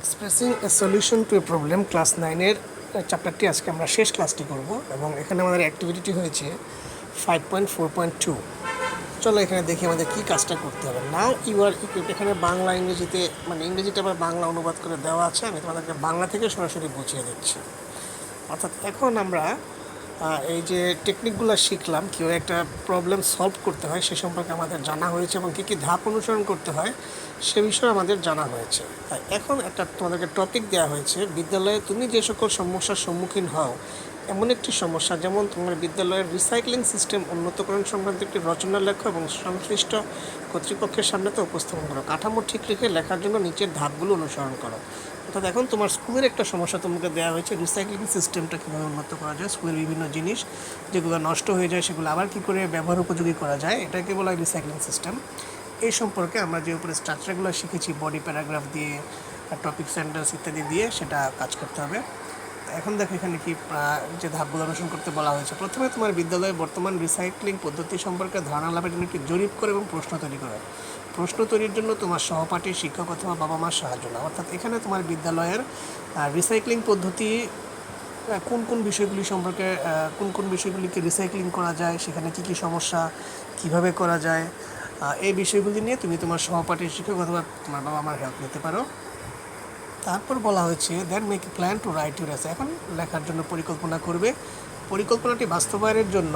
Expressing a solution to a problem class 9-এর চ্যাপ্টারটি আজকে আমরা শেষ ক্লাসটি করব এবং এখানে আমাদের অ্যাক্টিভিটি হয়েছে 5.4.2। চলো এখানে দেখি আমাদের কী কাজটা করতে হবে। নাও ইউ আর ইকুইপড, এখানে বাংলা ইংরেজিতে ইংরেজিটা আবার বাংলা অনুবাদ করে দেওয়া আছে, আমি তোমাদেরকে বাংলা থেকে সরাসরি বুঝিয়ে দিচ্ছি। অর্থাৎ এখন আমরা এই যে টেকনিকগুলো শিখলাম, কীভাবে একটা প্রবলেম সলভ করতে হয় সে সম্পর্কে আমাদের জানা হয়েছে এবং কী কী ধাপ অনুসরণ করতে হয় সে বিষয়ে আমাদের জানা হয়েছে। তাই এখন একটা তোমাদেরকে টপিক দেওয়া হয়েছে, বিদ্যালয়ে তুমি যে সকল সমস্যার সম্মুখীন হও এমন একটি সমস্যা, যেমন তোমার বিদ্যালয়ের রিসাইক্লিং সিস্টেম উন্নতকরণ সংক্রান্ত একটি রচনা লেখো এবং সংশ্লিষ্ট কর্তৃপক্ষের সামনে তো উপস্থাপন করো। কাঠামো ঠিক রেখে লেখার জন্য নিচের ধাপগুলো অনুসরণ করো। অর্থাৎ এখন তোমার স্কুলের একটা সমস্যা তোমাকে দেওয়া হয়েছে, রিসাইক্লিং সিস্টেমটা কীভাবে উন্নত করা যায়, স্কুলের বিভিন্ন জিনিস যেগুলো নষ্ট হয়ে যায় সেগুলো আবার কী করে ব্যবহার উপযোগী করা যায়, এটাকে বলা হয় রিসাইক্লিং সিস্টেম। এই সম্পর্কে আমরা যে উপরে স্ট্রাকচারগুলো শিখেছি, বডি প্যারাগ্রাফ দিয়ে, টপিক সেন্টেন্স ইত্যাদি দিয়ে, সেটা কাজ করতে হবে। এখন দেখো এখানে কি যে ধাপগুলো অনুসরণ করতে বলা হয়েছে। প্রথমে তোমার বিদ্যালয়ে বর্তমান রিসাইক্লিং পদ্ধতি সম্পর্কে ধারণা লাভের জন্য একটি জরিপ করে এবং প্রশ্ন তৈরি করে। প্রশ্ন তৈরির জন্য তোমার সহপাঠী, শিক্ষক অথবা বাবা মার সাহায্য নাও। অর্থাৎ এখানে তোমার বিদ্যালয়ের রিসাইক্লিং পদ্ধতি কোন কোন বিষয়গুলি সম্পর্কে, কোন কোন বিষয়গুলিকে রিসাইক্লিং করা যায়, সেখানে কী কী সমস্যা, কিভাবে করা যায়, এই বিষয়গুলি নিয়ে তুমি তোমার সহপাঠী, শিক্ষক অথবা তোমার বাবা মার হেল্প নিতে পারো। তারপর বলা হয়েছে then make a plan to write your essay. এখন লেখার জন্য পরিকল্পনা করবে। পরিকল্পনাটি বাস্তবায়নের জন্য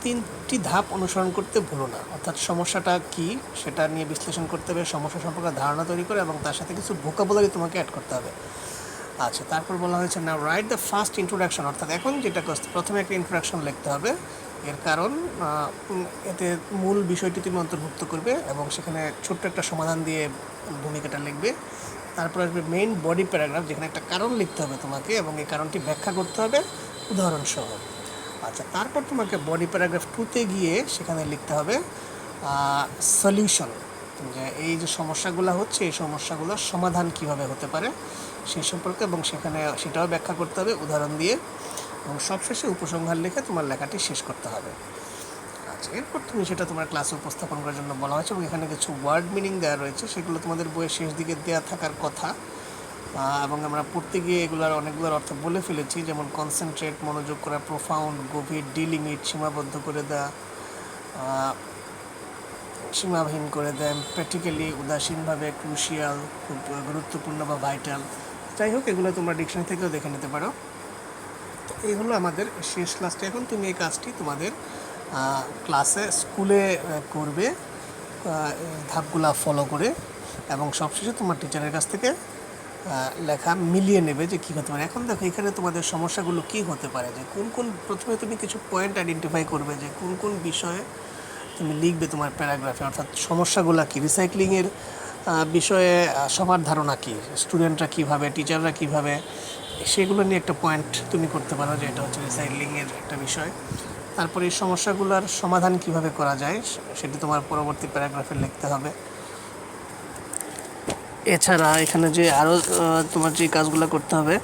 3টি ধাপ অনুসরণ করতে ভুলো না। অর্থাৎ সমস্যাটা কী সেটা নিয়ে বিশ্লেষণ করতে হবে, সমস্যা সম্পর্কে ধারণা তৈরি করে এবং তার সাথে কিছু ভোকাবুলারি তোমাকে অ্যাড করতে হবে। আচ্ছা, তারপর বলা হয়েছে না রাইট দ্য ফার্স্ট ইন্ট্রোডাকশন। অর্থাৎ এখন যেটা প্রথমে একটা ইন্ট্রোডাকশন লিখতে হবে। এর কারণ এতে মূল বিষয়টি তুমি অন্তর্ভুক্ত করবে এবং সেখানে ছোট্ট একটা সমাধান দিয়ে ভূমিকাটা লিখবে। তারপর আসবে মেইন বডি প্যারাগ্রাফ, যেখানে একটা কারণ লিখতে হবে তোমাকে এবং এই কারণটি ব্যাখ্যা করতে হবে উদাহরণসহ। আচ্ছা, তারপর তোমাকে বডি প্যারাগ্রাফ 2-তে গিয়ে সেখানে লিখতে হবে সলিউশন, যে এই যে সমস্যাগুলো হচ্ছে এই সমস্যাগুলোর সমাধান কিভাবে হতে পারে সেই সম্পর্কে, এবং সেখানে সেটাও ব্যাখ্যা করতে হবে উদাহরণ দিয়ে, এবং সবশেষে উপসংহার লিখে তোমার লেখাটি শেষ করতে হবে। আচ্ছা, এরপর তুমি সেটা তোমার ক্লাসে উপস্থাপন করার জন্য বলা হয়েছে এবং এখানে কিছু ওয়ার্ড মিনিং দেওয়া রয়েছে, সেগুলো তোমাদের বইয়ের শেষ দিকে দেওয়া থাকার কথা এবং আমরা পড়তে গিয়ে এগুলোর অনেকগুলোর অর্থ বলে ফেলেছি, যেমন কনসেন্ট্রেট, মনোযোগ করা, প্রোফাউন্ড, গভীর, ডিলিমিট, সীমাবদ্ধ করে দেওয়া, সীমাহীন করে দেন, প্র্যাকটিক্যালি, উদাসীনভাবে, ক্রুশিয়াল, খুব গুরুত্বপূর্ণ বা ভাইটাল। যাই হোক, এগুলো তোমরা ডিকশনারি থেকেও দেখে নিতে পারো। তো এই হলো আমাদের শেষ ক্লাসটা। এখন তুমি এই কাজটি তোমাদের ক্লাসে স্কুলে করবে ধাপগুলা ফলো করে, এবং সবশেষে তোমার টিচারের কাছ থেকে লেখা মিলিয়ে নেবে যে কী হতে পারে। এখন দেখো এখানে তোমাদের সমস্যাগুলো কী হতে পারে, যে কোন কোন, প্রথমে তুমি কিছু পয়েন্ট আইডেন্টিফাই করবে যে কোন কোন বিষয়ে তুমি লিখবে তোমার প্যারাগ্রাফে। অর্থাৎ সমস্যাগুলো কী, রিসাইক্লিংয়ের বিষয়ে সবার ধারণা কী, স্টুডেন্টরা কীভাবে, টিচাররা কীভাবে, সেগুলো নিয়ে একটা পয়েন্ট তুমি করতে পারো যে এটা হচ্ছে রিসাইক্লিংয়ের একটা বিষয়। তারপরে এই সমস্যাগুলোর সমাধান কিভাবে করা যায় সেটি তোমার পরবর্তী প্যারাগ্রাফে লিখতে হবে। এছাড়া এখানে যে আরও তোমার যে কাজগুলো করতে হবে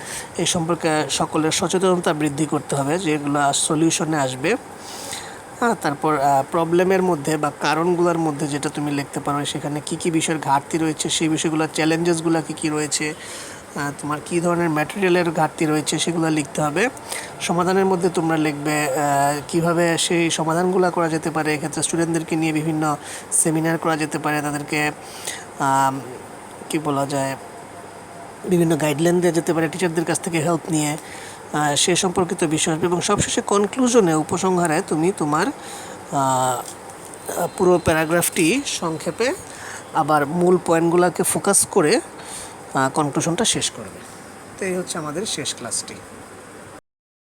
এই সম্পর্কে সকলের সচেতনতা বৃদ্ধি করতে হবে, যেগুলো সলিউশনে আসবে। তারপর প্রবলেমের মধ্যে বা কারণগুলোর মধ্যে যেটা তুমি লিখতে পারো, সেখানে কী কী বিষয়ের ঘাটতি রয়েছে, সেই বিষয়গুলো, চ্যালেঞ্জেসগুলো কী কী রয়েছে, তোমার কী ধরনের ম্যাটেরিয়ালের ঘাটতি রয়েছে সেগুলো লিখতে হবে। সমাধানের মধ্যে তোমরা লিখবে কিভাবে সেই সমাধানগুলো করা যেতে পারে। এক্ষেত্রে স্টুডেন্টদেরকে নিয়ে বিভিন্ন সেমিনার করা যেতে পারে, তাদেরকে কী বলা যায়, বিভিন্ন গাইডলাইন দেওয়া যেতে পারে টিচারদের কাছ থেকে হেল্প নিয়ে, সে সম্পর্কিত বিষয় আসবে। এবং সবশেষে কনক্লুশনে, উপসংহারে তুমি তোমার পুরো প্যারাগ্রাফটি সংক্ষেপে আবার মূল পয়েন্টগুলোকে ফোকাস করে কনক্লুশনটা শেষ করবে। তো এই হচ্ছে আমাদের শেষ ক্লাসটি।